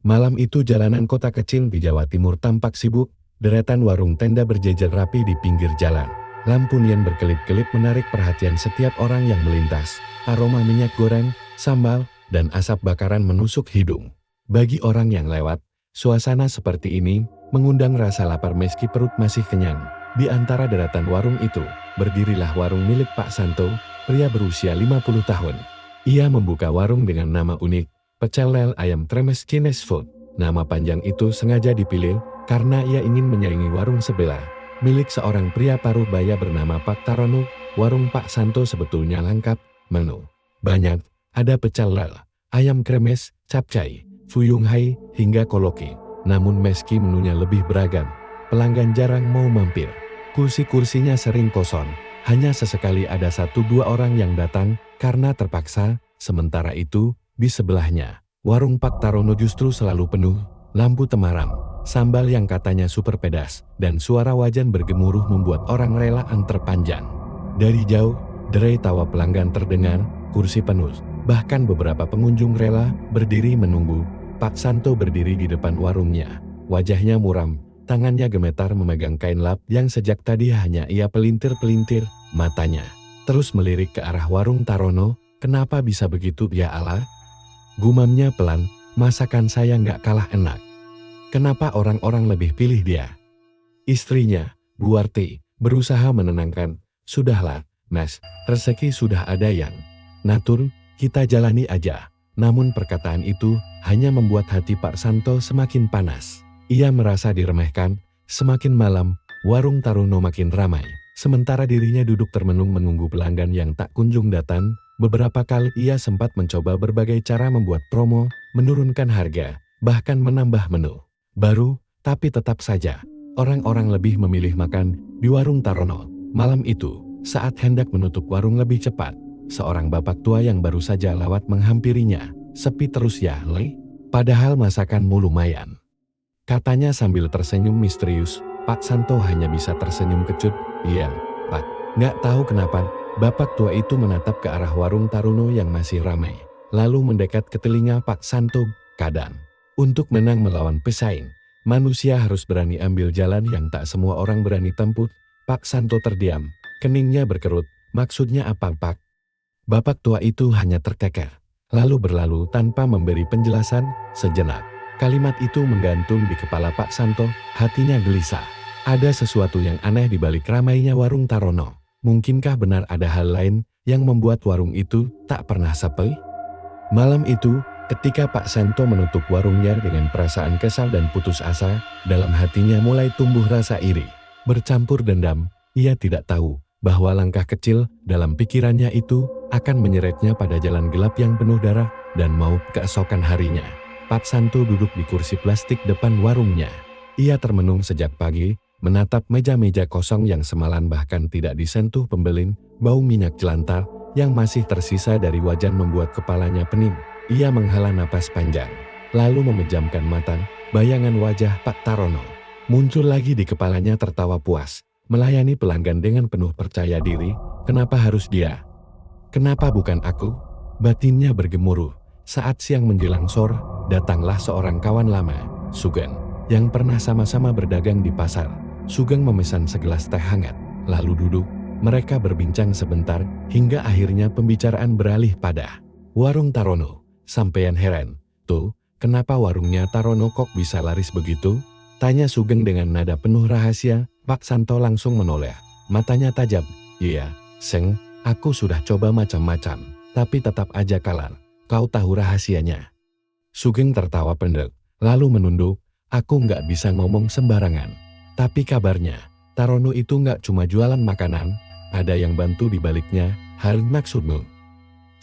Malam itu jalanan kota kecil di Jawa Timur tampak sibuk, deretan warung tenda berjejer rapi di pinggir jalan. Lampu neon berkelip-kelip menarik perhatian setiap orang yang melintas. Aroma minyak goreng, sambal, dan asap bakaran menusuk hidung. Bagi orang yang lewat, suasana seperti ini mengundang rasa lapar meski perut masih kenyang. Di antara deretan warung itu, berdirilah warung milik Pak Santo, pria berusia 50 tahun. Ia membuka warung dengan nama unik, Pecel Lel Ayam Tremes Chinese Food. Nama panjang itu sengaja dipilih karena ia ingin menyaingi warung sebelah, milik seorang pria paruh baya bernama Pak Tarono. Warung Pak Santo sebetulnya lengkap, menu banyak, ada pecel lel, ayam kremes, capcay, fuyung hai, hingga koloki. Namun meski menunya lebih beragam, pelanggan jarang mau mampir. Kursi-kursinya sering kosong, hanya sesekali ada 1-2 orang yang datang karena terpaksa. Sementara itu, di sebelahnya, warung Pak Tarono justru selalu penuh, lampu temaram, sambal yang katanya super pedas, dan suara wajan bergemuruh membuat orang rela antre panjang. Dari jauh, derai tawa pelanggan terdengar, kursi penuh, bahkan beberapa pengunjung rela berdiri menunggu. Pak Santo berdiri di depan warungnya, wajahnya muram, tangannya gemetar memegang kain lap yang sejak tadi hanya ia pelintir-pelintir, matanya terus melirik ke arah warung Tarono. Kenapa bisa begitu ya Allah? Gumamnya pelan, masakan saya nggak kalah enak. Kenapa orang-orang lebih pilih dia? Istrinya, Bu Warti, berusaha menenangkan. Sudahlah, Mas, rezeki sudah ada yang ngatur, kita jalani aja. Namun perkataan itu hanya membuat hati Pak Santo semakin panas. Ia merasa diremehkan. Semakin malam, warung Tarono makin ramai. Sementara dirinya duduk termenung menunggu pelanggan yang tak kunjung datang. Beberapa kali ia sempat mencoba berbagai cara membuat promo, menurunkan harga, bahkan menambah menu baru, tapi tetap saja orang-orang lebih memilih makan di warung Tarono. Malam itu, saat hendak menutup warung lebih cepat, seorang bapak tua yang baru saja lewat menghampirinya. Sepi terus ya, Le? Padahal masakanmu lumayan, katanya sambil tersenyum misterius. Pak Santo hanya bisa tersenyum kecut. Iya, Pak. Nggak tahu kenapa. Bapak tua itu menatap ke arah warung Tarono yang masih ramai, lalu mendekat ke telinga Pak Santo. Kadang, untuk menang melawan pesaing, manusia harus berani ambil jalan yang tak semua orang berani tempuh. Pak Santo terdiam, keningnya berkerut. Maksudnya apa, Pak? Bapak tua itu hanya terkeker, lalu berlalu tanpa memberi penjelasan. Sejenak, kalimat itu menggantung di kepala Pak Santo, hatinya gelisah. Ada sesuatu yang aneh di balik ramainya warung Tarono. Mungkinkah benar ada hal lain yang membuat warung itu tak pernah sepi? Malam itu, ketika Pak Santo menutup warungnya dengan perasaan kesal dan putus asa, dalam hatinya mulai tumbuh rasa iri, bercampur dendam. Ia tidak tahu bahwa langkah kecil dalam pikirannya itu akan menyeretnya pada jalan gelap yang penuh darah dan maut keesokan harinya. Pak Santo duduk di kursi plastik depan warungnya. Ia termenung sejak pagi, menatap meja-meja kosong yang semalam bahkan tidak disentuh pembeli. Bau minyak jelantah yang masih tersisa dari wajan membuat kepalanya pening. Ia menghela napas panjang, lalu memejamkan mata. Bayangan wajah Pak Tarono muncul lagi di kepalanya, tertawa puas, melayani pelanggan dengan penuh percaya diri. Kenapa harus dia? Kenapa bukan aku? Batinnya bergemuruh. Saat siang menjelang sore, datanglah seorang kawan lama, Sugeng, yang pernah sama-sama berdagang di pasar. Sugeng memesan segelas teh hangat, lalu duduk. Mereka berbincang sebentar, hingga akhirnya pembicaraan beralih pada warung Tarono. Sampean heran, tuh, kenapa warungnya Tarono kok bisa laris begitu? Tanya Sugeng dengan nada penuh rahasia. Pak Santo langsung menoleh, matanya tajam. Iya, Seng, aku sudah coba macam-macam, tapi tetap aja kalah. Kau tahu rahasianya? Sugeng tertawa pendek, lalu menunduk. Aku nggak bisa ngomong sembarangan. Tapi kabarnya, Tarono itu nggak cuma jualan makanan, ada yang bantu di baliknya. Hal maksudmu?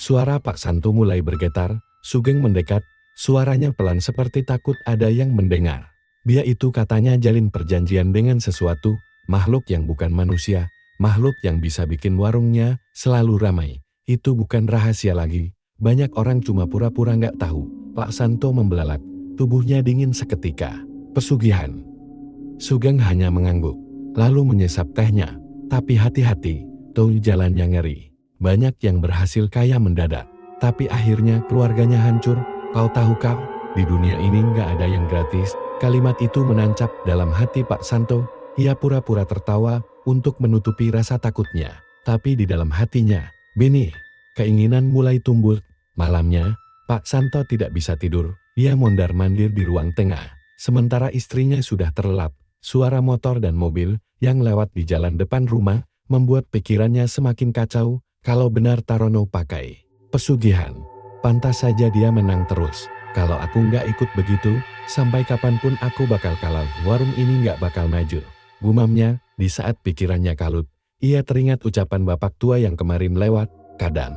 Suara Pak Santo mulai bergetar. Sugeng mendekat, suaranya pelan seperti takut ada yang mendengar. Dia itu katanya jalin perjanjian dengan sesuatu, makhluk yang bukan manusia, makhluk yang bisa bikin warungnya selalu ramai. Itu bukan rahasia lagi, banyak orang cuma pura-pura nggak tahu. Pak Santo membelalak, tubuhnya dingin seketika. Pesugihan. Sugeng hanya mengangguk, lalu menyesap tehnya. Tapi hati-hati, tuh jalannya ngeri. Banyak yang berhasil kaya mendadak, tapi akhirnya keluarganya hancur. Kau tahu kau? di dunia ini nggak ada yang gratis. Kalimat itu menancap dalam hati Pak Santo. Ia pura-pura tertawa untuk menutupi rasa takutnya. Tapi di dalam hatinya, benih, keinginan mulai tumbuh. Malamnya, Pak Santo tidak bisa tidur. Ia mondar-mandir di ruang tengah. Sementara istrinya sudah terlelap. Suara motor dan mobil yang lewat di jalan depan rumah membuat pikirannya semakin kacau. Kalau benar Tarono pakai pesugihan, pantas saja dia menang terus. Kalau aku nggak ikut begitu, sampai kapanpun aku bakal kalah. Warung ini nggak bakal maju. Gumamnya, di saat pikirannya kalut, ia teringat ucapan bapak tua yang kemarin lewat, kadang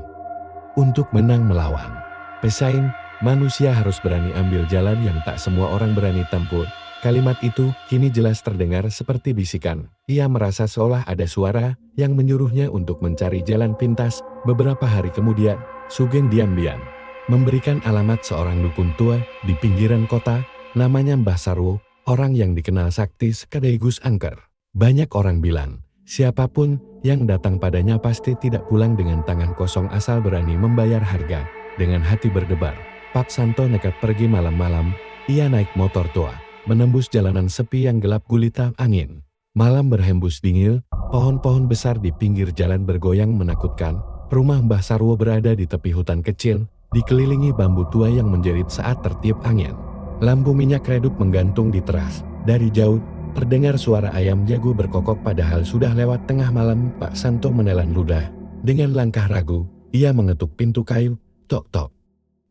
untuk menang melawan pesaing, manusia harus berani ambil jalan yang tak semua orang berani tempuh. Kalimat itu kini jelas terdengar seperti bisikan. Ia merasa seolah ada suara yang menyuruhnya untuk mencari jalan pintas. Beberapa hari kemudian, Sugeng diam-diam memberikan alamat seorang dukun tua di pinggiran kota, namanya Mbah Sarwo, orang yang dikenal sakti sekaligus angker. Banyak orang bilang, siapapun yang datang padanya pasti tidak pulang dengan tangan kosong asal berani membayar harga. Dengan hati berdebar, Pak Santo nekat pergi malam-malam. Ia naik motor tua, menembus jalanan sepi yang gelap gulita angin. Malam berhembus dingin, pohon-pohon besar di pinggir jalan bergoyang menakutkan. Rumah Mbah Sarwo berada di tepi hutan kecil, dikelilingi bambu tua yang menjerit saat tertiup angin. Lampu minyak redup menggantung di teras. Dari jauh, terdengar suara ayam jago berkokok padahal sudah lewat tengah malam. Pak Santo menelan ludah. Dengan langkah ragu, ia mengetuk pintu kayu. Tok tok.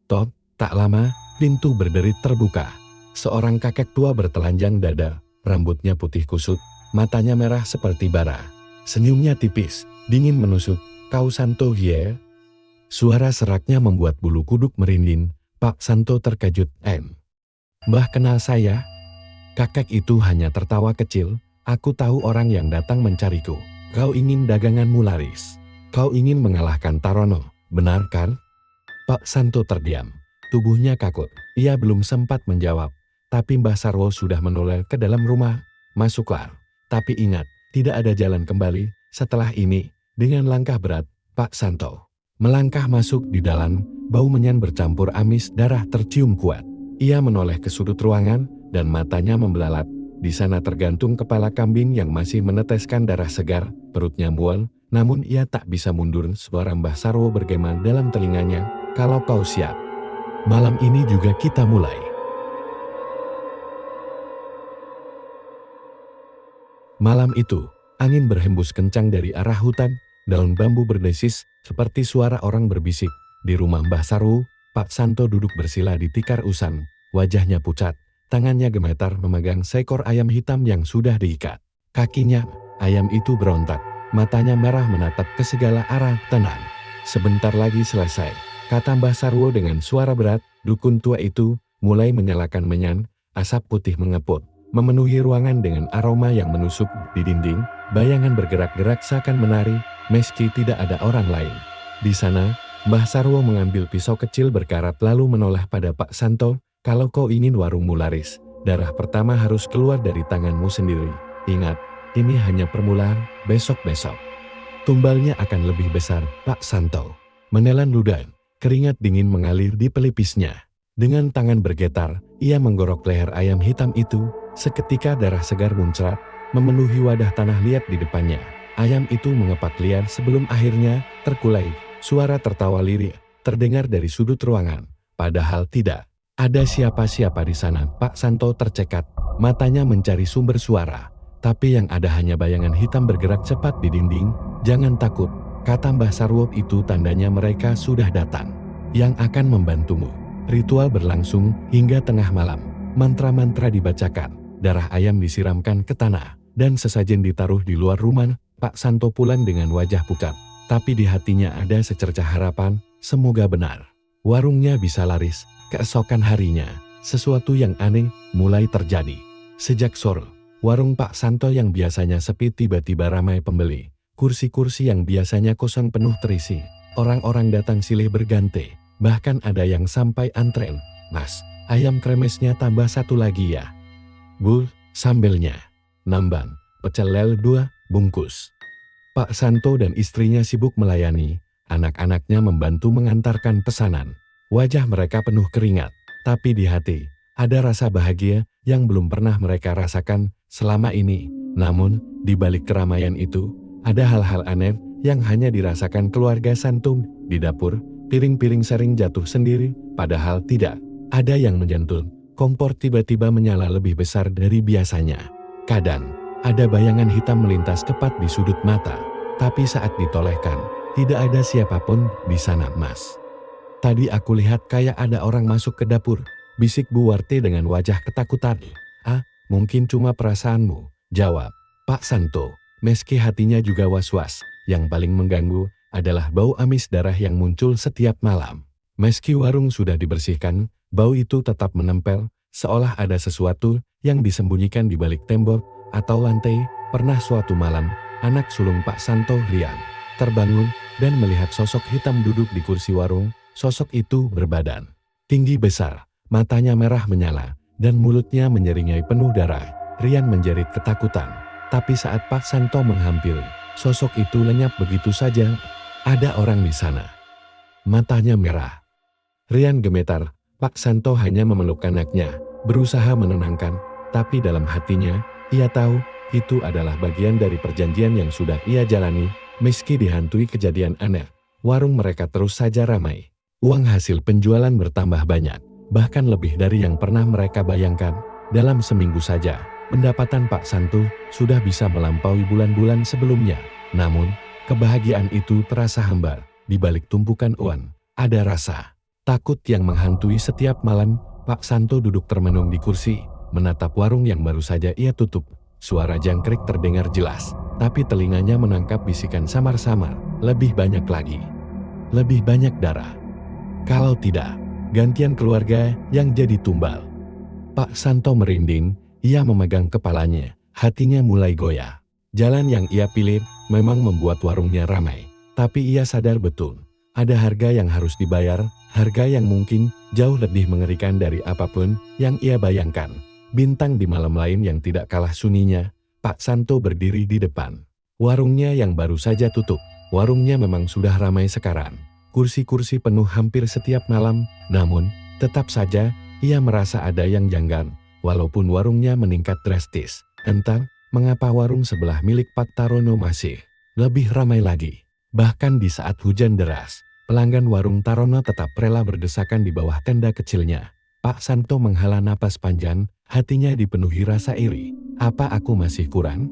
Tok, tak lama, pintu berderit terbuka. Seorang kakek tua bertelanjang dada, rambutnya putih kusut, matanya merah seperti bara. Senyumnya tipis, dingin menusuk. Kau Santo Hie? Suara seraknya membuat bulu kuduk merinding. Pak Santo terkejut. Mbah kenal saya? Kakek itu hanya tertawa kecil. Aku tahu orang yang datang mencariku. Kau ingin daganganmu laris. Kau ingin mengalahkan Tarono, benar kan? Pak Santo terdiam. Tubuhnya kaku. Ia belum sempat menjawab. Tapi Mbah Sarwo sudah menoleh ke dalam rumah. Masuklah. Tapi ingat, tidak ada jalan kembali. Setelah ini, dengan langkah berat, Pak Santo melangkah masuk di dalam. Bau menyan bercampur amis darah tercium kuat. Ia menoleh ke sudut ruangan, dan matanya membelalak. Di sana tergantung kepala kambing yang masih meneteskan darah segar. Perutnya mual, namun ia tak bisa mundur. Suara Mbah Sarwo bergema dalam telinganya. Kalau kau siap, malam ini juga kita mulai. Malam itu, angin berhembus kencang dari arah hutan. Daun bambu berdesis seperti suara orang berbisik. Di rumah Mbah Sarwo, Pak Santo duduk bersila di tikar usang. Wajahnya pucat, tangannya gemetar memegang seekor ayam hitam yang sudah diikat. Kakinya, ayam itu berontak. Matanya merah menatap ke segala arah. Tenang, sebentar lagi selesai, kata Mbah Sarwo dengan suara berat. Dukun tua itu mulai menyalakan menyan. Asap putih mengepul, memenuhi ruangan dengan aroma yang menusuk di dinding. Bayangan bergerak-gerak seakan menari, meski tidak ada orang lain. Di sana, Mbah Sarwo mengambil pisau kecil berkarat lalu menoleh pada Pak Santo. Kalau kau ingin warungmu laris, darah pertama harus keluar dari tanganmu sendiri. Ingat, ini hanya permulaan, besok-besok tumbalnya akan lebih besar. Pak Santo menelan ludah, keringat dingin mengalir di pelipisnya. Dengan tangan bergetar, ia menggorok leher ayam hitam itu. Seketika darah segar muncrat, memenuhi wadah tanah liat di depannya. Ayam itu mengepak liar sebelum akhirnya terkulai. Suara tertawa lirih terdengar dari sudut ruangan. Padahal tidak ada siapa-siapa di sana. Pak Santo tercekat, matanya mencari sumber suara. Tapi yang ada hanya bayangan hitam bergerak cepat di dinding. Jangan takut, kata Mbah Sarwo itu tandanya mereka sudah datang. Yang akan membantumu. Ritual berlangsung hingga tengah malam. Mantra-mantra dibacakan. Darah ayam disiramkan ke tanah, dan sesajen ditaruh di luar rumah. Pak Santo pulang dengan wajah pucat, tapi di hatinya ada secercah harapan, semoga benar. Warungnya bisa laris. Keesokan harinya, sesuatu yang aneh mulai terjadi. Sejak sore, warung Pak Santo yang biasanya sepi tiba-tiba ramai pembeli. Kursi-kursi yang biasanya kosong penuh terisi. Orang-orang datang silih berganti, bahkan ada yang sampai antren. Mas, ayam kremesnya tambah satu lagi ya. Bu, sambelnya nambang, pecel lele 2 bungkus. Pak Santo dan istrinya sibuk melayani, anak-anaknya membantu mengantarkan pesanan. Wajah mereka penuh keringat, Tapi di hati, ada rasa bahagia yang belum pernah mereka rasakan selama ini. Namun, di balik keramaian itu, ada hal-hal aneh yang hanya dirasakan keluarga Santum. Di dapur, piring-piring sering jatuh sendiri, padahal tidak. Ada yang menjentul, kompor tiba-tiba menyala lebih besar dari biasanya. Kadang, ada bayangan hitam melintas tepat di sudut mata. Tapi saat ditolehkan, tidak ada siapapun di sana, Mas. Tadi aku lihat kayak ada orang masuk ke dapur, bisik Bu Warti dengan wajah ketakutan. Ah, mungkin cuma perasaanmu, jawab Pak Santo. Meski hatinya juga was-was, yang paling mengganggu adalah bau amis darah yang muncul setiap malam. Meski warung sudah dibersihkan, bau itu tetap menempel, seolah ada sesuatu yang disembunyikan di balik tembok atau lantai. Pernah suatu malam, anak sulung Pak Santo, Rian, terbangun dan melihat sosok hitam duduk di kursi warung. Sosok itu berbadan tinggi besar, matanya merah menyala, dan mulutnya menyeringai penuh darah. Rian menjerit ketakutan. Tapi saat Pak Santo menghampiri, sosok itu lenyap begitu saja. Ada orang di sana. Matanya merah. Rian gemetar. Pak Santo hanya memeluk anaknya, berusaha menenangkan, tapi dalam hatinya, ia tahu itu adalah bagian dari perjanjian yang sudah ia jalani. Meski dihantui kejadian aneh, warung mereka terus saja ramai. Uang hasil penjualan bertambah banyak, bahkan lebih dari yang pernah mereka bayangkan. Dalam seminggu saja, pendapatan Pak Santo sudah bisa melampaui bulan-bulan sebelumnya. Namun, kebahagiaan itu terasa hambar. Di balik tumpukan uang, ada rasa takut yang menghantui setiap malam. Pak Santo duduk termenung di kursi, menatap warung yang baru saja ia tutup. Suara jangkrik terdengar jelas, tapi telinganya menangkap bisikan samar-samar. Lebih banyak lagi. Lebih banyak darah. Kalau tidak, gantian keluarga yang jadi tumbal. Pak Santo merinding, ia memegang kepalanya, hatinya mulai goyah. Jalan yang ia pilih memang membuat warungnya ramai, tapi ia sadar betul, ada harga yang harus dibayar, harga yang mungkin jauh lebih mengerikan dari apapun yang ia bayangkan. Bintang di malam lain yang tidak kalah sunyinya, Pak Santo berdiri di depan warungnya yang baru saja tutup. Warungnya memang sudah ramai sekarang. Kursi-kursi penuh hampir setiap malam, namun tetap saja ia merasa ada yang janggal. Walaupun warungnya meningkat drastis, entah mengapa warung sebelah milik Pak Tarono masih lebih ramai lagi. Bahkan di saat hujan deras, pelanggan warung Tarono tetap rela berdesakan di bawah tenda kecilnya. Pak Santo menghela napas panjang, hatinya dipenuhi rasa iri. Apa aku masih kurang?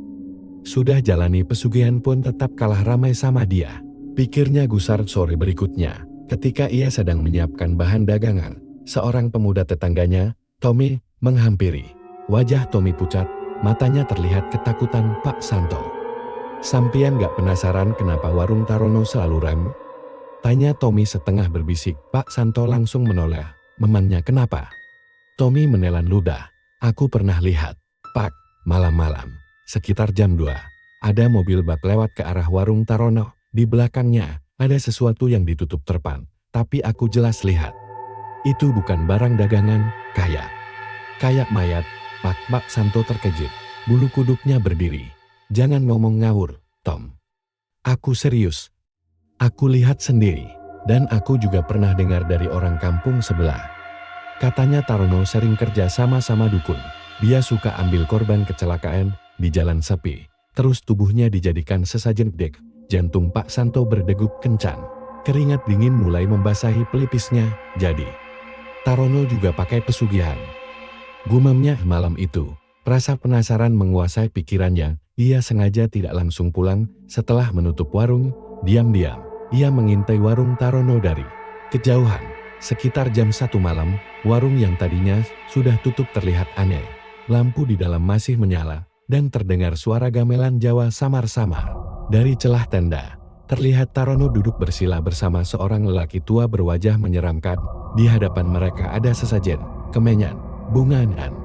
Sudah jalani pesugihan pun tetap kalah ramai sama dia. Pikirnya gusar sore berikutnya, ketika ia sedang menyiapkan bahan dagangan. Seorang pemuda tetangganya, Tommy, menghampiri. Wajah Tommy pucat, matanya terlihat ketakutan. Pak Santo, sampean gak penasaran kenapa warung Tarono selalu ramai? Tanya Tommy setengah berbisik. Pak Santo langsung menoleh. Memangnya kenapa? Tommy menelan ludah. Aku pernah lihat, Pak, malam-malam, sekitar jam 2, ada mobil bak lewat ke arah warung Tarono. Di belakangnya, ada sesuatu yang ditutup terpal, tapi aku jelas lihat. Itu bukan barang dagangan, kayak mayat. Pak Santo terkejut, bulu kuduknya berdiri. Jangan ngomong ngawur, Tom. Aku serius. Aku lihat sendiri. Dan aku juga pernah dengar dari orang kampung sebelah. Katanya Tarono sering kerja sama dukun. Dia suka ambil korban kecelakaan di jalan sepi. Terus tubuhnya dijadikan sesajen dek. Jantung Pak Santo berdegup kencang. Keringat dingin mulai membasahi pelipisnya. Jadi, Tarono juga pakai pesugihan. Gumamnya malam itu. Rasa penasaran menguasai pikirannya. Ia sengaja tidak langsung pulang setelah menutup warung. Diam-diam, ia mengintai warung Tarono dari kejauhan. Sekitar jam 1 malam, warung yang tadinya sudah tutup terlihat aneh. Lampu di dalam masih menyala, dan terdengar suara gamelan Jawa samar-samar. Dari celah tenda, terlihat Tarono duduk bersila bersama seorang lelaki tua berwajah menyeramkan. Di hadapan mereka ada sesajen, kemenyan, bunga, dan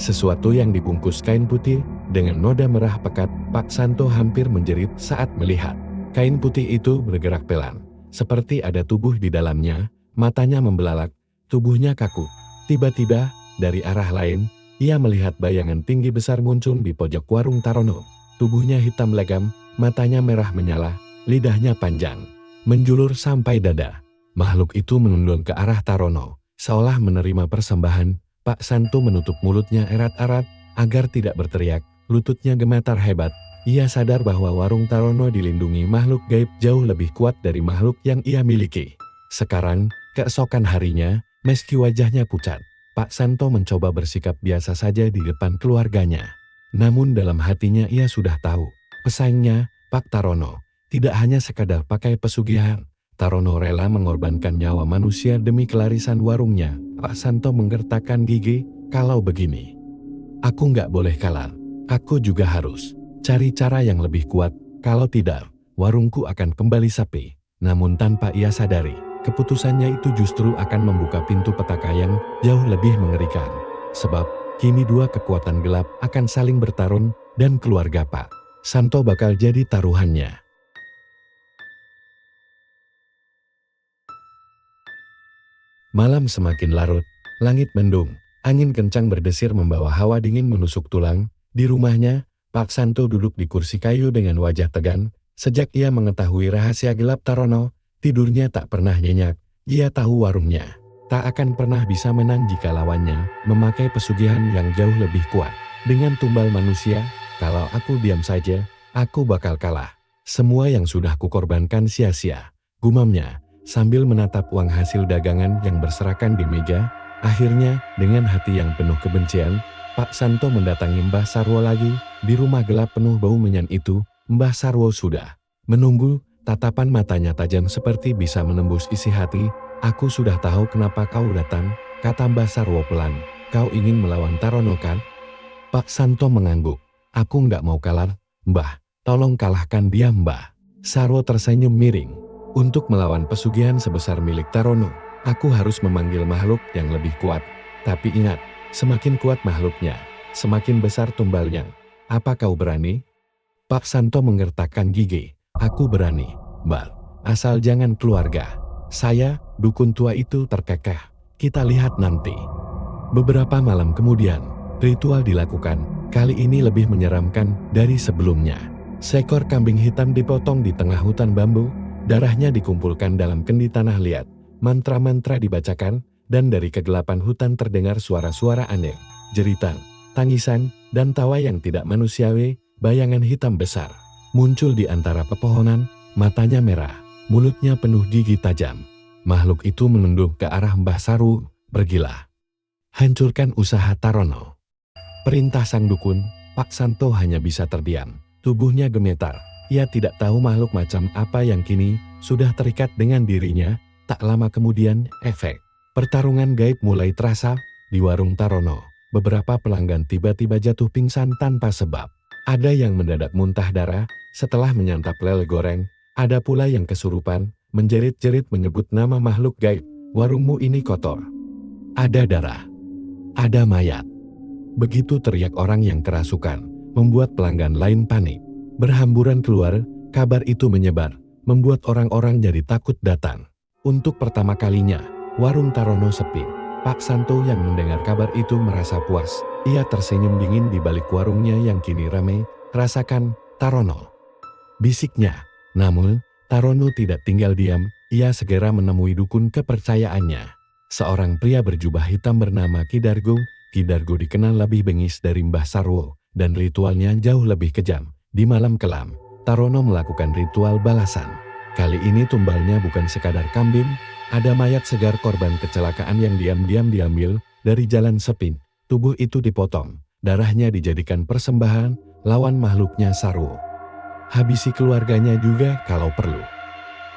sesuatu yang dibungkus kain putih dengan noda merah pekat. Pak Santo hampir menjerit saat melihat kain putih itu bergerak pelan, seperti ada tubuh di dalamnya. Matanya membelalak, tubuhnya kaku. Tiba-tiba, dari arah lain, ia melihat bayangan tinggi besar muncul di pojok warung Tarono. Tubuhnya hitam legam, matanya merah menyala, lidahnya panjang, menjulur sampai dada. Makhluk itu menunduk ke arah Tarono, Seolah menerima persembahan, Pak Santo menutup mulutnya erat-erat agar tidak berteriak. Lututnya gemetar hebat. Ia sadar bahwa warung Tarono dilindungi makhluk gaib jauh lebih kuat dari makhluk yang ia miliki. Sekarang, keesokan harinya, meski wajahnya pucat, Pak Santo mencoba bersikap biasa saja di depan keluarganya. Namun dalam hatinya ia sudah tahu, pesaingnya, Pak Tarono, tidak hanya sekadar pakai pesugihan. Tarono rela mengorbankan nyawa manusia demi kelarisan warungnya. Pak Santo menggertakkan gigi, kalau begini, aku nggak boleh kalah. Aku juga harus cari cara yang lebih kuat, kalau tidak, warungku akan kembali sepi. Namun tanpa ia sadari, keputusannya itu justru akan membuka pintu petaka yang jauh lebih mengerikan. Sebab, kini dua kekuatan gelap akan saling bertarung, dan keluarga Pak Santo bakal jadi taruhannya. Malam semakin larut, langit mendung, angin kencang berdesir membawa hawa dingin menusuk tulang. Di rumahnya, Pak Santo duduk di kursi kayu dengan wajah tegang. Sejak ia mengetahui rahasia gelap Tarono, tidurnya tak pernah nyenyak. Ia tahu warungnya tak akan pernah bisa menang jika lawannya memakai pesugihan yang jauh lebih kuat. Dengan tumbal manusia, kalau aku diam saja, aku bakal kalah. Semua yang sudah kukorbankan sia-sia, gumamnya, sambil menatap uang hasil dagangan yang berserakan di meja. Akhirnya, dengan hati yang penuh kebencian, Pak Santo mendatangi Mbah Sarwo lagi. Di rumah gelap penuh bau menyan itu, Mbah Sarwo sudah menunggu. Tatapan matanya tajam seperti bisa menembus isi hati. Aku sudah tahu kenapa kau datang, kata Mbah Sarwo pelan. Kau ingin melawan Tarono kan? Pak Santo mengangguk. Aku nggak mau kalah, Mbah. Tolong kalahkan dia, Mbah. Sarwo tersenyum miring. Untuk melawan pesugihan sebesar milik Tarono, aku harus memanggil makhluk yang lebih kuat. Tapi ingat, semakin kuat makhluknya, semakin besar tumbalnya. Apa kau berani? Pak Santo menggertakkan gigi. Aku berani, Mbak. Asal jangan keluarga saya, dukun tua itu terkekeh. Kita lihat nanti. Beberapa malam kemudian, ritual dilakukan. Kali ini lebih menyeramkan dari sebelumnya. Seekor kambing hitam dipotong di tengah hutan bambu. Darahnya dikumpulkan dalam kendi tanah liat. Mantra-mantra dibacakan. Dan dari kegelapan hutan terdengar suara-suara aneh, jeritan, tangisan, dan tawa yang tidak manusiawi. Bayangan hitam besar muncul di antara pepohonan, matanya merah, mulutnya penuh gigi tajam. Makhluk itu menunduk ke arah Mbah Sarwo. Pergilah, hancurkan usaha Tarono. Perintah sang dukun. Pak Santo hanya bisa terdiam. Tubuhnya gemetar. Ia tidak tahu makhluk macam apa yang kini sudah terikat dengan dirinya. Tak lama kemudian, efek pertarungan gaib mulai terasa. Di warung Tarono, beberapa pelanggan tiba-tiba jatuh pingsan tanpa sebab. Ada yang mendadak muntah darah setelah menyantap lele goreng. Ada pula yang kesurupan, menjerit-jerit menyebut nama makhluk gaib. Warungmu ini kotor. Ada darah. Ada mayat. Begitu teriak orang yang kerasukan, membuat pelanggan lain panik. Berhamburan keluar, kabar itu menyebar, membuat orang-orang jadi takut datang. Untuk pertama kalinya, warung Tarono sepi. Pak Santo yang mendengar kabar itu merasa puas. Ia tersenyum dingin di balik warungnya yang kini ramai. Rasakan, Tarono, bisiknya. Namun, Tarono tidak tinggal diam. Ia segera menemui dukun kepercayaannya. Seorang pria berjubah hitam bernama Ki Dargo. Ki Dargo dikenal lebih bengis dari Mbah Sarwo, dan ritualnya jauh lebih kejam. Di malam kelam, Tarono melakukan ritual balasan. Kali ini tumbalnya bukan sekadar kambing. Ada mayat segar korban kecelakaan yang diam-diam diambil dari jalan sepin. Tubuh itu dipotong, darahnya dijadikan persembahan lawan makhluknya Sarwo. Habisi keluarganya juga kalau perlu.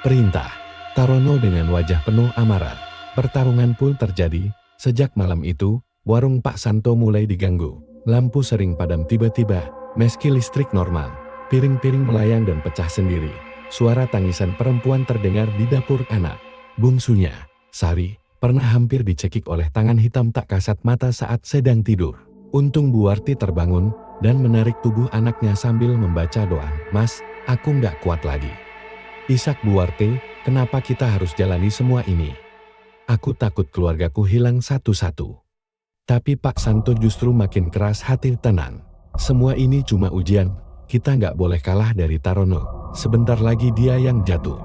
Perintah Tarono dengan wajah penuh amarah. Pertarungan pun terjadi. Sejak malam itu, warung Pak Santo mulai diganggu. Lampu sering padam tiba-tiba, meski listrik normal. Piring-piring melayang dan pecah sendiri. Suara tangisan perempuan terdengar di dapur anak bungsunya, Sari, pernah hampir dicekik oleh tangan hitam tak kasat mata saat sedang tidur. Untung Bu Warti terbangun dan menarik tubuh anaknya sambil membaca doa. Mas, aku nggak kuat lagi. Isak Bu Warti, kenapa kita harus jalani semua ini? Aku takut keluargaku hilang satu-satu. Tapi Pak Santo justru makin keras hati. Tenang. Semua ini cuma ujian. Kita nggak boleh kalah dari Tarono. Sebentar lagi dia yang jatuh.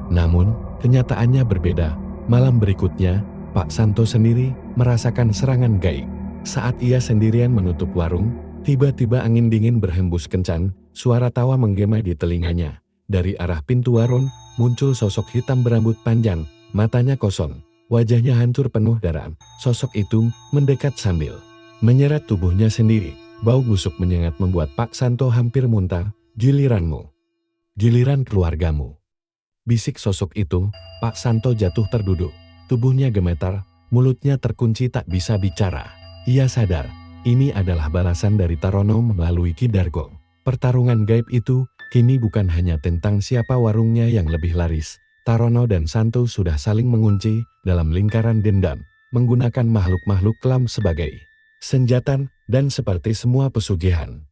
Namun, kenyataannya berbeda. Malam berikutnya, Pak Santo sendiri merasakan serangan gaib. Saat ia sendirian menutup warung, tiba-tiba angin dingin berhembus kencang, suara tawa menggema di telinganya. Dari arah pintu warung, muncul sosok hitam berambut panjang, matanya kosong, wajahnya hancur penuh darah. Sosok itu mendekat sambil menyeret tubuhnya sendiri. Bau busuk menyengat membuat Pak Santo hampir muntah. "Giliranmu. Giliran keluargamu," bisik sosok itu. Pak Santo jatuh terduduk. Tubuhnya gemetar, mulutnya terkunci tak bisa bicara. Ia sadar, ini adalah balasan dari Tarono melalui Ki Dargo. Pertarungan gaib itu kini bukan hanya tentang siapa warungnya yang lebih laris. Tarono dan Santo sudah saling mengunci dalam lingkaran dendam, menggunakan makhluk-makhluk kelam sebagai senjata, dan seperti semua pesugihan,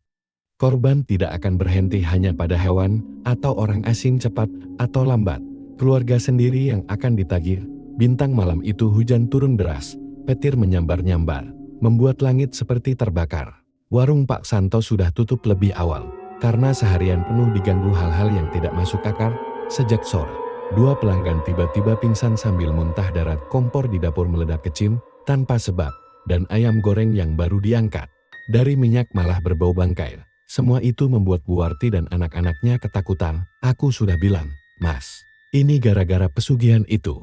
korban tidak akan berhenti hanya pada hewan atau orang asing. Cepat atau lambat, keluarga sendiri yang akan ditagih. Bintang malam itu hujan turun deras, petir menyambar-nyambar, membuat langit seperti terbakar. Warung Pak Santo sudah tutup lebih awal, karena seharian penuh diganggu hal-hal yang tidak masuk akal. Sejak sore, 2 pelanggan tiba-tiba pingsan sambil muntah darah. Kompor di dapur meledak kecil, tanpa sebab, dan ayam goreng yang baru diangkat dari minyak malah berbau bangkai. Semua itu membuat Buarti dan anak-anaknya ketakutan. "Aku sudah bilang, Mas, ini gara-gara pesugihan itu,"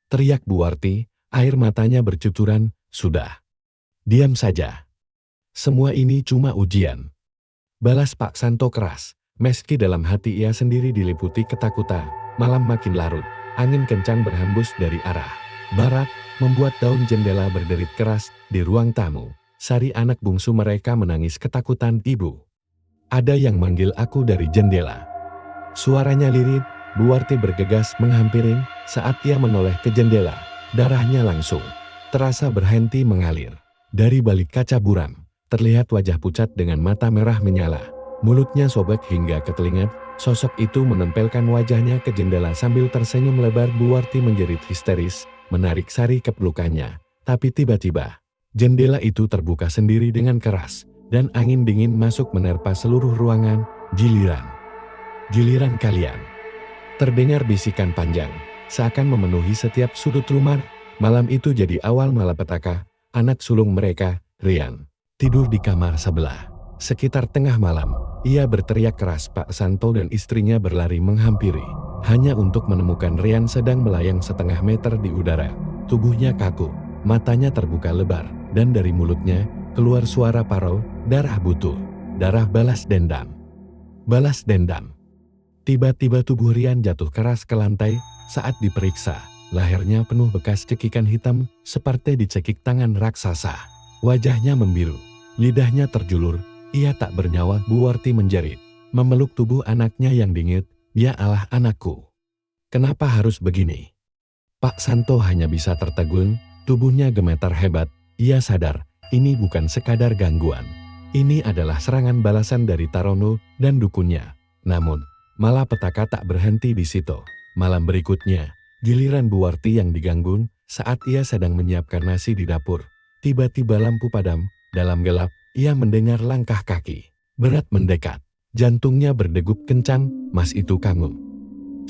teriak Buarti, air matanya bercucuran. "Sudah, diam saja. Semua ini cuma ujian," balas Pak Santo keras. Meski dalam hati ia sendiri diliputi ketakutan, malam makin larut. Angin kencang berhembus dari arah barat, membuat daun jendela berderit keras. Di ruang tamu, Sari anak bungsu mereka menangis ketakutan. "Ibu, ada yang manggil aku dari jendela," suaranya lirih. Buarti bergegas menghampiri. Saat ia menoleh ke jendela, darahnya langsung terasa berhenti mengalir. Dari balik kaca buram, terlihat wajah pucat dengan mata merah menyala. Mulutnya sobek hingga ke telinga. Sosok itu menempelkan wajahnya ke jendela sambil tersenyum lebar. Buarti menjerit histeris, menarik Sari ke pelukannya. Tapi tiba-tiba, jendela itu terbuka sendiri dengan keras, dan angin dingin masuk menerpa seluruh ruangan. Giliran kalian," terdengar bisikan panjang, seakan memenuhi setiap sudut rumah. Malam itu jadi awal malapetaka. Anak sulung mereka, Rian, tidur di kamar sebelah. Sekitar tengah malam, ia berteriak keras. Pak Santo dan istrinya berlari menghampiri, hanya untuk menemukan Rian sedang melayang setengah meter di udara. Tubuhnya kaku, matanya terbuka lebar, dan dari mulutnya keluar suara parau. "Darah butuh, darah balas dendam, balas dendam." Tiba-tiba tubuh Rian jatuh keras ke lantai. Saat diperiksa, lehernya penuh bekas cekikan hitam, seperti dicekik tangan raksasa. Wajahnya membiru, lidahnya terjulur. Ia tak bernyawa. Buarti menjerit, memeluk tubuh anaknya yang dingin. "Ya Allah anakku, kenapa harus begini?" Pak Santo hanya bisa tertegun, tubuhnya gemetar hebat. Ia sadar, ini bukan sekadar gangguan. Ini adalah serangan balasan dari Tarono dan dukunnya. Namun, malapetaka tak berhenti di situ. Malam berikutnya, giliran Buarti yang diganggu. Saat ia sedang menyiapkan nasi di dapur, tiba-tiba lampu padam. Dalam gelap, ia mendengar langkah kaki berat mendekat. Jantungnya berdegup kencang. "Mas, itu kamu?"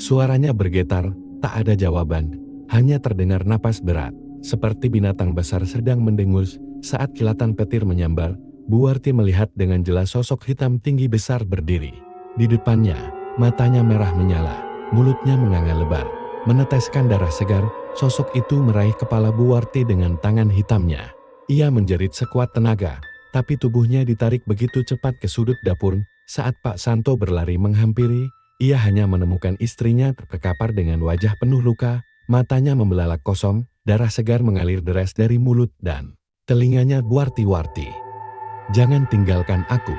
Suaranya bergetar, tak ada jawaban. Hanya terdengar napas berat, seperti binatang besar sedang mendengus. Saat kilatan petir menyambar, Buarti melihat dengan jelas sosok hitam tinggi besar berdiri di depannya. Matanya merah menyala, mulutnya menganga lebar, meneteskan darah segar. Sosok itu meraih kepala Buarti dengan tangan hitamnya. Ia menjerit sekuat tenaga, tapi tubuhnya ditarik begitu cepat ke sudut dapur. Saat Pak Santo berlari menghampiri, ia hanya menemukan istrinya terkapar dengan wajah penuh luka, matanya membelalak kosong, darah segar mengalir deras dari mulut dan telinganya. "Buarti, jangan tinggalkan aku."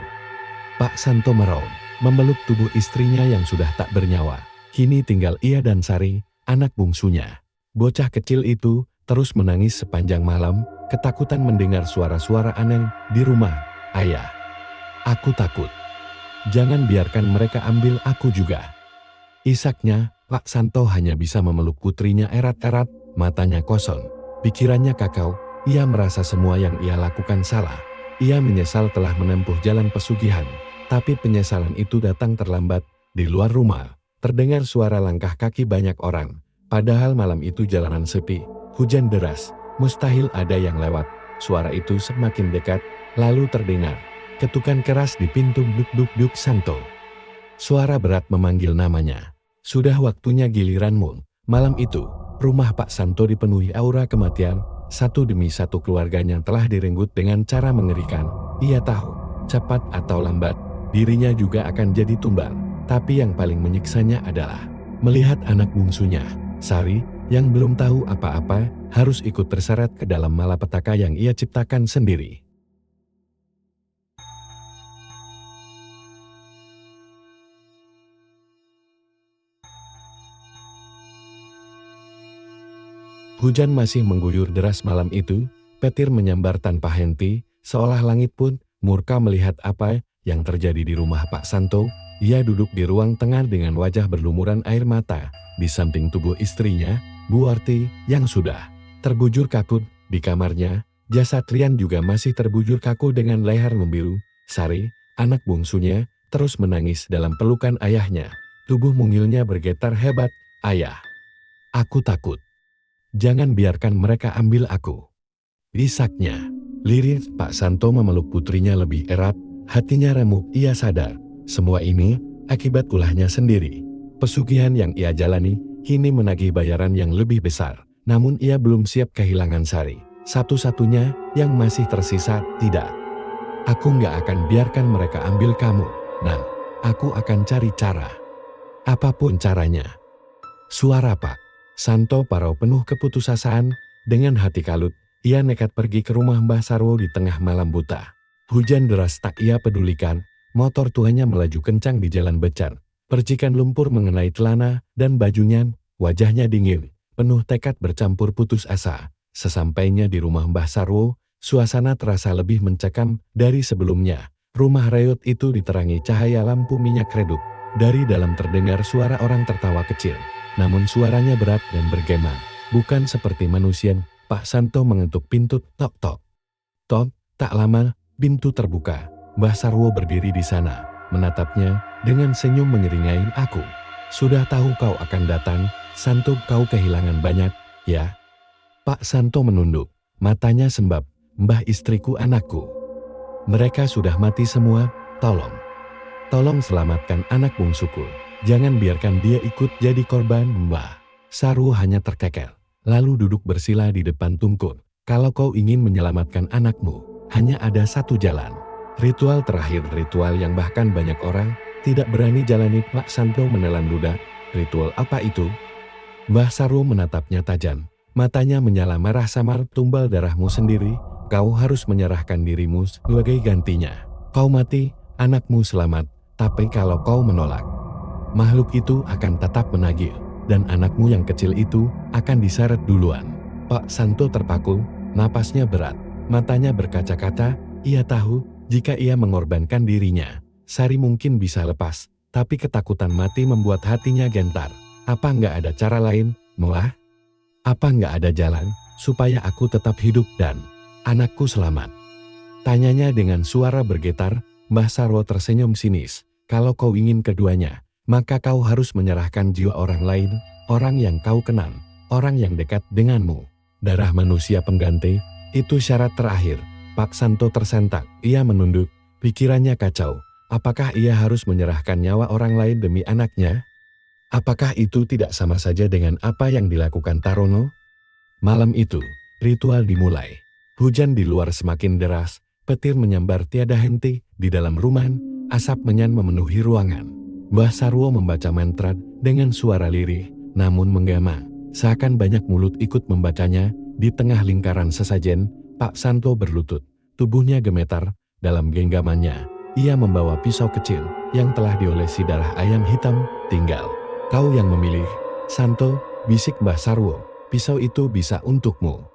Pak Santo meraung, memeluk tubuh istrinya yang sudah tak bernyawa. Kini tinggal ia dan Sari, anak bungsunya. Bocah kecil itu terus menangis sepanjang malam, ketakutan mendengar suara-suara aneh di rumah. "Ayah, aku takut. Jangan biarkan mereka ambil aku juga," isaknya. Pak Santo hanya bisa memeluk putrinya erat-erat, matanya kosong, pikirannya kacau. Ia merasa semua yang ia lakukan salah. Ia menyesal telah menempuh jalan pesugihan, tapi penyesalan itu datang terlambat. Di luar rumah, terdengar suara langkah kaki banyak orang. Padahal malam itu jalanan sepi, Hujan deras, mustahil ada yang lewat. Suara itu semakin dekat, lalu terdengar ketukan keras di pintu. Duk-duk-duk Santo. Suara berat memanggil namanya. Sudah waktunya giliranmu. Malam itu, rumah Pak Santo dipenuhi aura kematian. Satu demi satu keluarganya telah direnggut dengan cara mengerikan. Ia tahu, cepat atau lambat, dirinya juga akan jadi tumbal. Tapi yang paling menyiksanya adalah melihat anak bungsunya, Sari, yang belum tahu apa-apa, harus ikut terseret ke dalam malapetaka yang ia ciptakan sendiri. Hujan masih mengguyur deras malam itu, petir menyambar tanpa henti, seolah langit pun murka melihat apa yang terjadi di rumah Pak Santo. Ia duduk di ruang tengah dengan wajah berlumuran air mata, di samping tubuh istrinya, Bu Arti, yang sudah terbujur kaku di kamarnya. Jasad Rian juga masih terbujur kaku dengan leher membiru. Sari, anak bungsunya, terus menangis dalam pelukan ayahnya. Tubuh mungilnya bergetar hebat. Ayah, aku takut. Jangan biarkan mereka ambil aku. Isaknya. Lirik Pak Santo memeluk putrinya lebih erat, hatinya remuk. Ia sadar, semua ini akibat ulahnya sendiri. Pesugihan yang ia jalani, kini menagih bayaran yang lebih besar. Namun ia belum siap kehilangan Sari. Satu-satunya yang masih tersisa. Tidak. Aku nggak akan biarkan mereka ambil kamu. Nah, aku akan cari cara. Apapun caranya. Suara Pak Santo Parau penuh keputusasaan. Dengan hati kalut, ia nekat pergi ke rumah Mbah Sarwo di tengah malam buta. Hujan deras tak ia pedulikan, motor tuanya melaju kencang di jalan becer. Percikan lumpur mengenai celana dan bajunya, wajahnya dingin, penuh tekad bercampur putus asa. Sesampainya di rumah Mbah Sarwo, suasana terasa lebih mencekam dari sebelumnya. Rumah reyot itu diterangi cahaya lampu minyak redup. Dari dalam terdengar suara orang tertawa kecil. Namun suaranya berat dan bergema, bukan seperti manusia. Pak Santo mengetuk pintu. Tok-tok. Tok, tak lama, pintu terbuka. Mbah Sarwo berdiri di sana, menatapnya dengan senyum menyeringai. Aku sudah tahu kau akan datang, Santo. Kau kehilangan banyak, ya? Pak Santo menunduk, matanya sembab. Mbah, istriku, anakku. Mereka sudah mati semua. Tolong selamatkan anak bungsuku. Jangan biarkan dia ikut jadi korban. Mbah Sarwo hanya terkekel, lalu duduk bersila di depan tungku. Kalau kau ingin menyelamatkan anakmu, hanya ada satu jalan. Ritual terakhir, ritual yang bahkan banyak orang tidak berani jalani. Pak Santo menelan ludah. Ritual apa itu? Mbah Sarwo menatapnya tajam. Matanya menyala marah samar. Tumbal darahmu sendiri. Kau harus menyerahkan dirimu sebagai gantinya. Kau mati, anakmu selamat. Tapi kalau kau menolak, makhluk itu akan tetap menagih, dan anakmu yang kecil itu akan diseret duluan. Pak Santo terpaku, napasnya berat, matanya berkaca-kaca. Ia tahu, jika ia mengorbankan dirinya, Sari mungkin bisa lepas, tapi ketakutan mati membuat hatinya gentar. Apa nggak ada cara lain, Moah? Apa nggak ada jalan, supaya aku tetap hidup dan anakku selamat? Tanyanya dengan suara bergetar. Mbah Sarwo tersenyum sinis. Kalau kau ingin keduanya, maka kau harus menyerahkan jiwa orang lain, orang yang kau kenal, orang yang dekat denganmu. Darah manusia pengganti, itu syarat terakhir. Pak Santo tersentak, ia menunduk, pikirannya kacau. Apakah ia harus menyerahkan nyawa orang lain demi anaknya? Apakah itu tidak sama saja dengan apa yang dilakukan Tarono? Malam itu, ritual dimulai. Hujan di luar semakin deras, petir menyambar tiada henti. Di dalam rumah, asap menyan memenuhi ruangan. Mbah Sarwo membaca mantra dengan suara lirih, namun menggema. Seakan banyak mulut ikut membacanya. Di tengah lingkaran sesajen, Pak Santo berlutut. Tubuhnya gemetar. Dalam genggamannya, ia membawa pisau kecil yang telah diolesi darah ayam hitam. Tinggal kau yang memilih, Santo, bisik Mbah Sarwo. Pisau itu bisa untukmu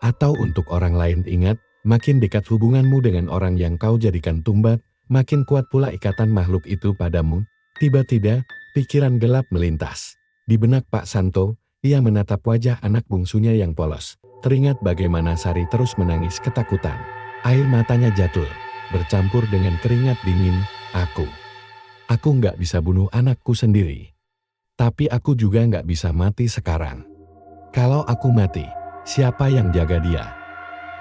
atau untuk orang lain. Ingat, makin dekat hubunganmu dengan orang yang kau jadikan tumbat, makin kuat pula ikatan makhluk itu padamu. Tiba-tiba, pikiran gelap melintas di benak Pak Santo. Ia menatap wajah anak bungsunya yang polos. Teringat bagaimana Sari terus menangis ketakutan. Air matanya jatuh, bercampur dengan keringat dingin. Aku nggak bisa bunuh anakku sendiri. Tapi aku juga nggak bisa mati sekarang. Kalau aku mati, Siapa yang jaga dia?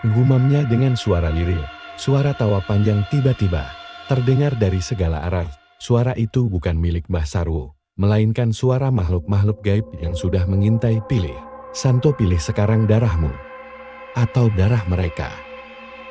Gumamnya dengan suara lirih. Suara tawa panjang tiba-tiba terdengar dari segala arah. Suara itu bukan milik Mbah Sarwo, melainkan suara makhluk-makhluk gaib yang sudah mengintai. Pilih, Santo, pilih sekarang darahmu atau darah mereka.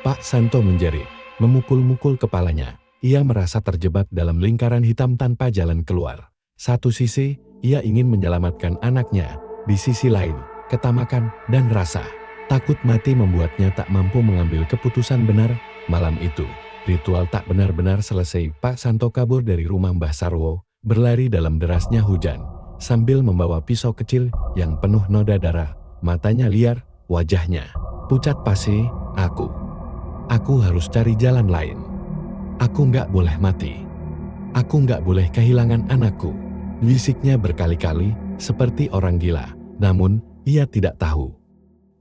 Pak Santo menjerit, memukul-mukul kepalanya. Ia merasa terjebak dalam lingkaran hitam tanpa jalan keluar. Satu sisi, ia ingin menyelamatkan anaknya. Di sisi lain, ketamakan dan rasa takut mati membuatnya tak mampu mengambil keputusan benar. Malam itu, ritual tak benar-benar selesai. Pak Santo kabur dari rumah Mbah Sarwo, berlari dalam derasnya hujan, sambil membawa pisau kecil yang penuh noda darah. Matanya liar, wajahnya pucat pasi. Aku harus cari jalan lain. Aku nggak boleh mati. Aku nggak boleh kehilangan anakku. Bisiknya berkali-kali, seperti orang gila. Namun, ia tidak tahu.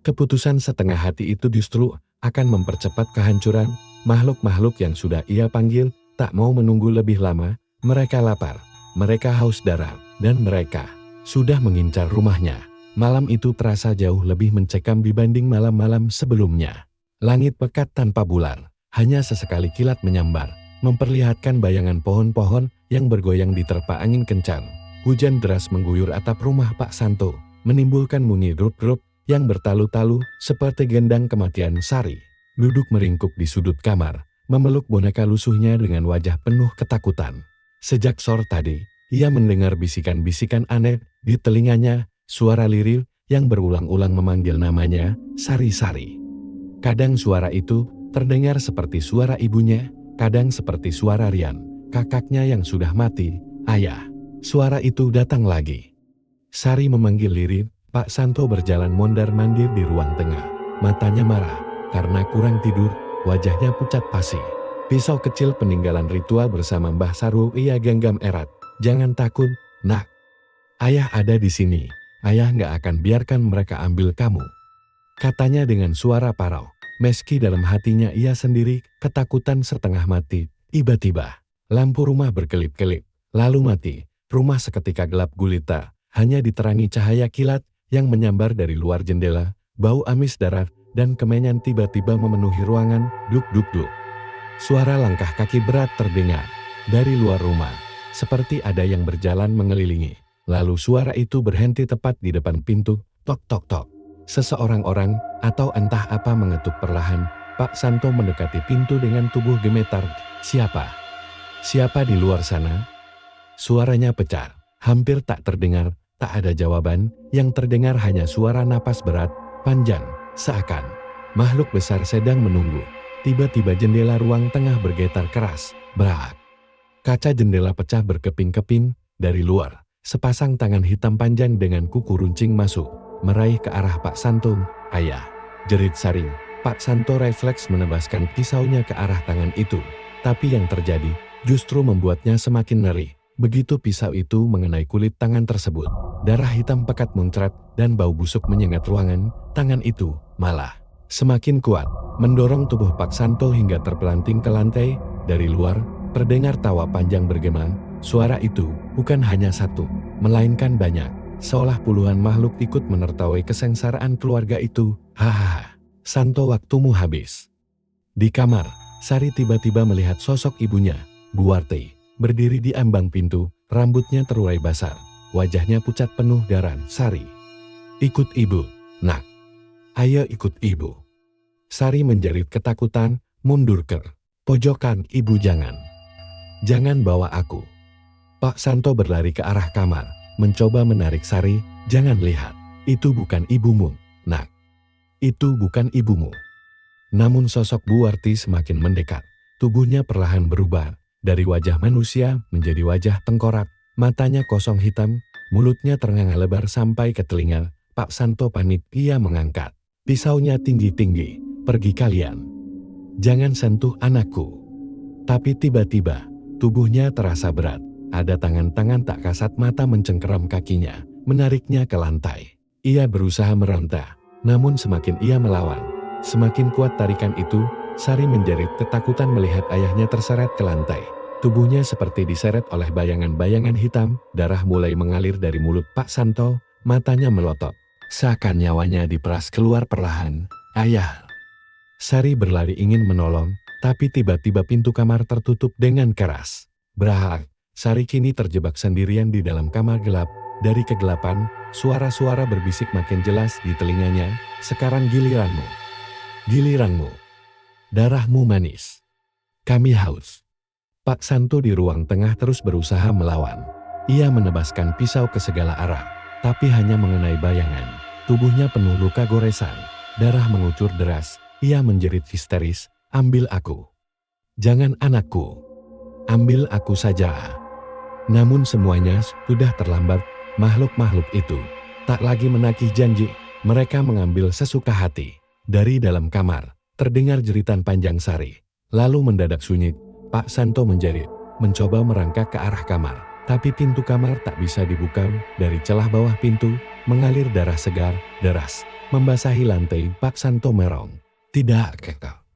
Keputusan setengah hati itu justru akan mempercepat kehancuran. Makhluk-makhluk yang sudah ia panggil tak mau menunggu lebih lama. Mereka lapar, mereka haus darah, dan mereka sudah mengincar rumahnya. Malam itu terasa jauh lebih mencekam dibanding malam-malam sebelumnya. Langit pekat tanpa bulan, hanya sesekali kilat menyambar, memperlihatkan bayangan pohon-pohon yang bergoyang diterpa angin kencang. Hujan deras mengguyur atap rumah Pak Santo, menimbulkan bunyi grup-grup yang bertalu-talu seperti gendang kematian. Sari duduk meringkuk di sudut kamar, memeluk boneka lusuhnya dengan wajah penuh ketakutan. Sejak sore tadi, ia mendengar bisikan-bisikan aneh di telinganya, suara lirih yang berulang-ulang memanggil namanya, Sari-Sari. Kadang suara itu terdengar seperti suara ibunya, kadang seperti suara Rian, kakaknya yang sudah mati. Ayah, suara itu datang lagi. Sari memanggil lirih. Pak Santo berjalan mondar-mandir di ruang tengah. Matanya marah karena kurang tidur, wajahnya pucat pasi. Pisau kecil peninggalan ritual bersama Mbah Sarwo ia genggam erat. Jangan takut, nak. Ayah ada di sini. Ayah nggak akan biarkan mereka ambil kamu, katanya dengan suara parau. Meski dalam hatinya ia sendiri ketakutan setengah mati. Tiba-tiba, lampu rumah berkelip-kelip, lalu mati. Rumah seketika gelap gulita, hanya diterangi cahaya kilat yang menyambar dari luar jendela. Bau amis darah dan kemenyan tiba-tiba memenuhi ruangan. Duk-duk-duk. Suara langkah kaki berat terdengar dari luar rumah, seperti ada yang berjalan mengelilingi. Lalu suara itu berhenti tepat di depan pintu. Tok-tok-tok. Seseorang orang atau entah apa mengetuk perlahan. Pak Santo mendekati pintu dengan tubuh gemetar. Siapa? Siapa di luar sana? Suaranya pecah, hampir tak terdengar. Tak ada jawaban, yang terdengar hanya suara napas berat, panjang, seakan makhluk besar sedang menunggu. Tiba-tiba jendela ruang tengah bergetar keras, brak. Kaca jendela pecah berkeping-keping. Dari luar, sepasang tangan hitam panjang dengan kuku runcing masuk, meraih ke arah Pak Santo. Ayah, jerit Sari. Pak Santo refleks menebaskan pisaunya ke arah tangan itu. Tapi yang terjadi justru membuatnya semakin ngeri. Begitu pisau itu mengenai kulit tangan tersebut, darah hitam pekat muncrat dan bau busuk menyengat ruangan. Tangan itu malah semakin kuat, mendorong tubuh Pak Santo hingga terpelanting ke lantai. Dari luar, terdengar tawa panjang bergema. Suara itu bukan hanya satu, melainkan banyak. Seolah puluhan makhluk ikut menertawai kesengsaraan keluarga itu. Hahaha, Santo, waktumu habis. Di kamar, Sari tiba-tiba melihat sosok ibunya, Bu Warti, berdiri di ambang pintu, rambutnya terurai basah, wajahnya pucat penuh darah. Sari, ikut ibu, nak. Ayo ikut ibu. Sari menjerit ketakutan, mundur ke pojokan. Ibu jangan bawa aku. Pak Santo berlari ke arah kamar, mencoba menarik Sari. Jangan lihat, itu bukan ibumu, nak. Itu bukan ibumu. Namun sosok Bu Warti semakin mendekat, tubuhnya perlahan berubah. Dari wajah manusia menjadi wajah tengkorak, matanya kosong hitam, mulutnya ternganga lebar sampai ke telinga. Pak Santo panik, ia mengangkat pisaunya tinggi-tinggi. Pergi kalian. Jangan sentuh anakku. Tapi tiba-tiba, tubuhnya terasa berat. Ada tangan-tangan tak kasat mata mencengkeram kakinya, menariknya ke lantai. Ia berusaha meronta, namun semakin ia melawan, semakin kuat tarikan itu. Sari menjerit ketakutan melihat ayahnya terseret ke lantai. Tubuhnya seperti diseret oleh bayangan-bayangan hitam. Darah mulai mengalir dari mulut Pak Santo, matanya melotot. Seakan nyawanya diperas keluar perlahan. Ayah. Sari berlari ingin menolong, tapi tiba-tiba pintu kamar tertutup dengan keras. Berhak, Sari kini terjebak sendirian di dalam kamar gelap. Dari kegelapan, suara-suara berbisik makin jelas di telinganya. Sekarang giliranmu. Giliranmu. Darahmu manis. Kami haus. Pak Santo di ruang tengah terus berusaha melawan. Ia menebaskan pisau ke segala arah, tapi hanya mengenai bayangan. Tubuhnya penuh luka goresan. Darah mengucur deras. Ia menjerit histeris, "Ambil aku. Jangan anakku. Ambil aku saja." Namun semuanya sudah terlambat. Makhluk-makhluk itu tak lagi menagih janji. Mereka mengambil sesuka hati. Dari dalam kamar, terdengar jeritan panjang Sari. Lalu mendadak sunyi. Pak Santo menjerit, mencoba merangkak ke arah kamar. Tapi pintu kamar tak bisa dibuka. Dari celah bawah pintu, mengalir darah segar, deras. Membasahi lantai. Pak Santo merong. "Tidak, Kakak."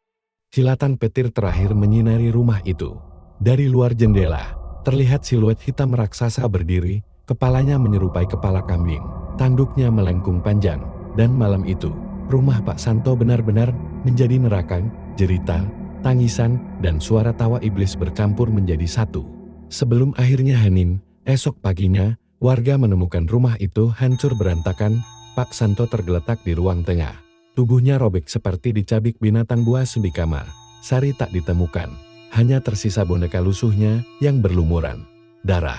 Kilatan petir terakhir menyinari rumah itu. Dari luar jendela, terlihat siluet hitam raksasa berdiri, kepalanya menyerupai kepala kambing, tanduknya melengkung panjang, dan malam itu, rumah Pak Santo benar-benar menjadi neraka, jerita, tangisan, dan suara tawa iblis bercampur menjadi satu. Sebelum akhirnya hening, esok paginya, warga menemukan rumah itu hancur berantakan. Pak Santo tergeletak di ruang tengah. Tubuhnya robek seperti dicabik binatang buas di kamar. Sari tak ditemukan. Hanya tersisa boneka lusuhnya yang berlumuran darah.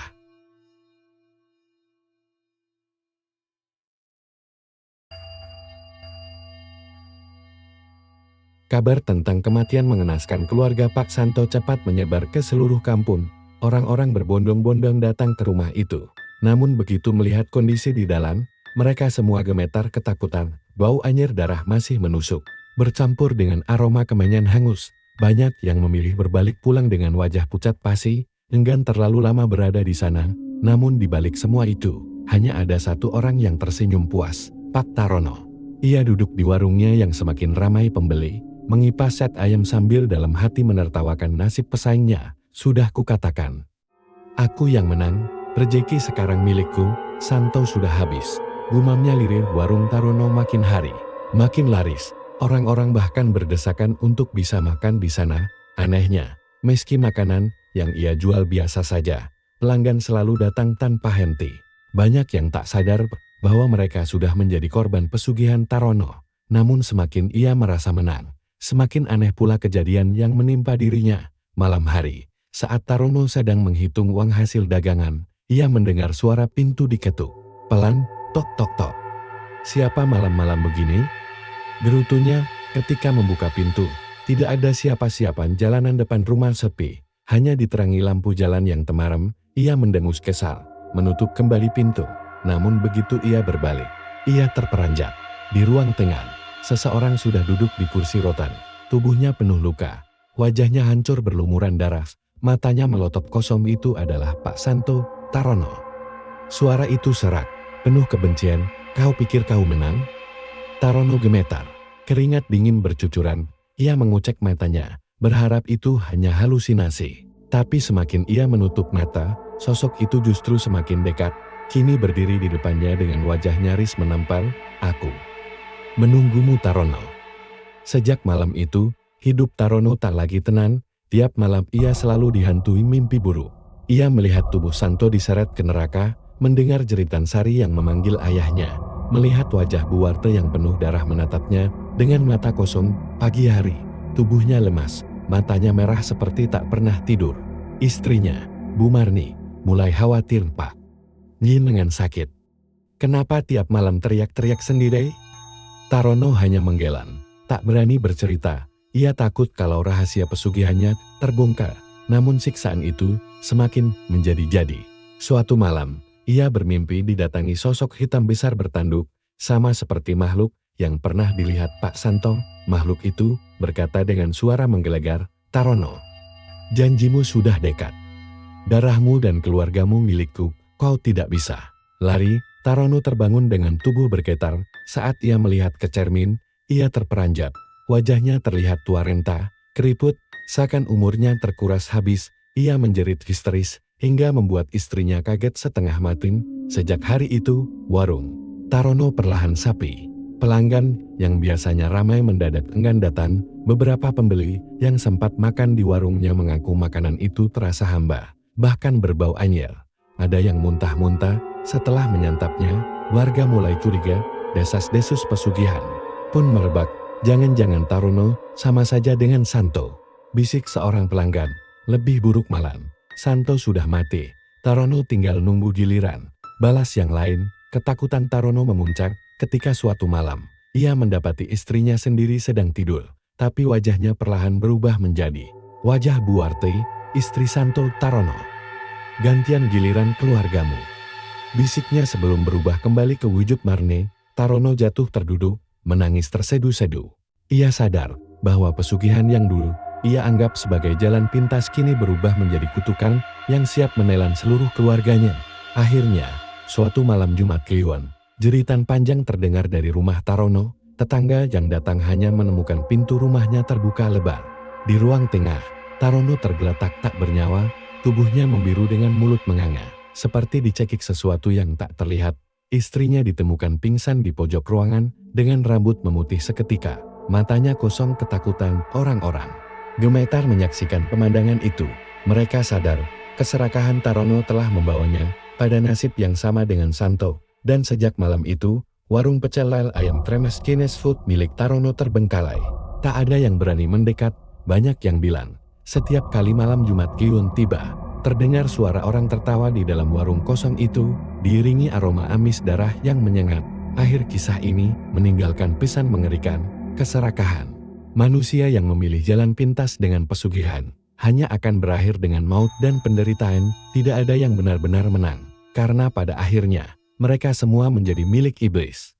Kabar tentang kematian mengenaskan keluarga Pak Santo cepat menyebar ke seluruh kampung. Orang-orang berbondong-bondong datang ke rumah itu. Namun begitu melihat kondisi di dalam, mereka semua gemetar ketakutan. Bau anyir darah masih menusuk, bercampur dengan aroma kemenyan hangus. Banyak yang memilih berbalik pulang dengan wajah pucat pasi, enggan terlalu lama berada di sana. Namun di balik semua itu, hanya ada satu orang yang tersenyum puas, Pak Tarono. Ia duduk di warungnya yang semakin ramai pembeli, mengipas set ayam sambil dalam hati menertawakan nasib pesaingnya. "Sudah kukatakan, aku yang menang, rezeki sekarang milikku." Santo sudah habis. Gumamnya lirih. Warung Tarono makin hari makin laris. Orang-orang bahkan berdesakan untuk bisa makan di sana. Anehnya, meski makanan yang ia jual biasa saja, pelanggan selalu datang tanpa henti. Banyak yang tak sadar bahwa mereka sudah menjadi korban pesugihan Tarono. Namun semakin ia merasa menang, semakin aneh pula kejadian yang menimpa dirinya. Malam hari, saat Tarono sedang menghitung uang hasil dagangan, ia mendengar suara pintu diketuk. Pelan, tok tok tok. "Siapa malam-malam begini?" gerutunya. Ketika membuka pintu, tidak ada siapa-siapa. Jalanan depan rumah sepi, hanya diterangi lampu jalan yang temaram. Ia mendengus kesal, menutup kembali pintu. Namun begitu ia berbalik, ia terperanjat. Di ruang tengah, seseorang sudah duduk di kursi rotan. Tubuhnya penuh luka, wajahnya hancur berlumuran darah, matanya melotot kosong. Itu adalah Pak Santo Tarono. Suara itu serak, penuh kebencian. "Kau pikir kau menang?" Tarono gemetar, keringat dingin bercucuran. Ia mengucek matanya, berharap itu hanya halusinasi. Tapi semakin ia menutup mata, sosok itu justru semakin dekat. Kini berdiri di depannya dengan wajah nyaris menampar. "Aku menunggumu, Tarono." Sejak malam itu, hidup Tarono tak lagi tenang. Tiap malam ia selalu dihantui mimpi buruk. Ia melihat tubuh Santo diseret ke neraka, mendengar jeritan Sari yang memanggil ayahnya, melihat wajah Bu Warte yang penuh darah menatapnya dengan mata kosong. Pagi hari, tubuhnya lemas, matanya merah seperti tak pernah tidur. Istrinya, Bu Marni, mulai khawatir. "Pak Nyin dengan sakit. Kenapa tiap malam teriak-teriak sendiri?" Tarono hanya menggelan, tak berani bercerita. Ia takut kalau rahasia pesugihannya terbongkar. Namun siksaan itu semakin menjadi-jadi. Suatu malam, ia bermimpi didatangi sosok hitam besar bertanduk, sama seperti makhluk yang pernah dilihat Pak Santo. Makhluk itu berkata dengan suara menggelegar, "Tarono, janjimu sudah dekat. Darahmu dan keluargamu milikku, kau tidak bisa lari." Tarono terbangun dengan tubuh bergetar. Saat ia melihat ke cermin, ia terperanjat. Wajahnya terlihat tua renta, keriput, seakan umurnya terkuras habis. Ia menjerit histeris, hingga membuat istrinya kaget setengah mati. Sejak hari itu, warung Tarono perlahan sepi. Pelanggan yang biasanya ramai mendadak enggan datang. Beberapa pembeli yang sempat makan di warungnya mengaku makanan itu terasa hamba, bahkan berbau anyir. Ada yang muntah-muntah. Setelah menyantapnya, warga mulai curiga. Desas-desus pesugihan pun merebak. Jangan-jangan Tarono sama saja dengan Santo, bisik seorang pelanggan. Lebih buruk malam, Santo sudah mati. Tarono tinggal nunggu giliran. Balas yang lain. Ketakutan Tarono memuncak ketika suatu malam ia mendapati istrinya sendiri sedang tidur, tapi wajahnya perlahan berubah menjadi wajah Buarte, istri Santo Tarono. Gantian giliran keluargamu, bisiknya sebelum berubah kembali ke wujud Marne. Tarono jatuh terduduk, menangis tersedu-sedu. Ia sadar bahwa pesugihan yang dulu ia anggap sebagai jalan pintas kini berubah menjadi kutukan yang siap menelan seluruh keluarganya. Akhirnya, suatu malam Jumat Kliwon, jeritan panjang terdengar dari rumah Tarono. Tetangga yang datang hanya menemukan pintu rumahnya terbuka lebar. Di ruang tengah, Tarono tergeletak tak bernyawa, tubuhnya membiru dengan mulut menganga. Seperti dicekik sesuatu yang tak terlihat, istrinya ditemukan pingsan di pojok ruangan dengan rambut memutih seketika. Matanya kosong ketakutan. Orang-orang gemetar menyaksikan pemandangan itu. Mereka sadar, keserakahan Tarono telah membawanya pada nasib yang sama dengan Santo. Dan sejak malam itu, warung pecel lele ayam Tremes Kines Food milik Tarono terbengkalai. Tak ada yang berani mendekat. Banyak yang bilang, setiap kali malam Jumat Kliwon tiba, terdengar suara orang tertawa di dalam warung kosong itu, diiringi aroma amis darah yang menyengat. Akhir kisah ini meninggalkan pesan mengerikan, keserakahan. Manusia yang memilih jalan pintas dengan pesugihan hanya akan berakhir dengan maut dan penderitaan. Tidak ada yang benar-benar menang, karena pada akhirnya mereka semua menjadi milik iblis.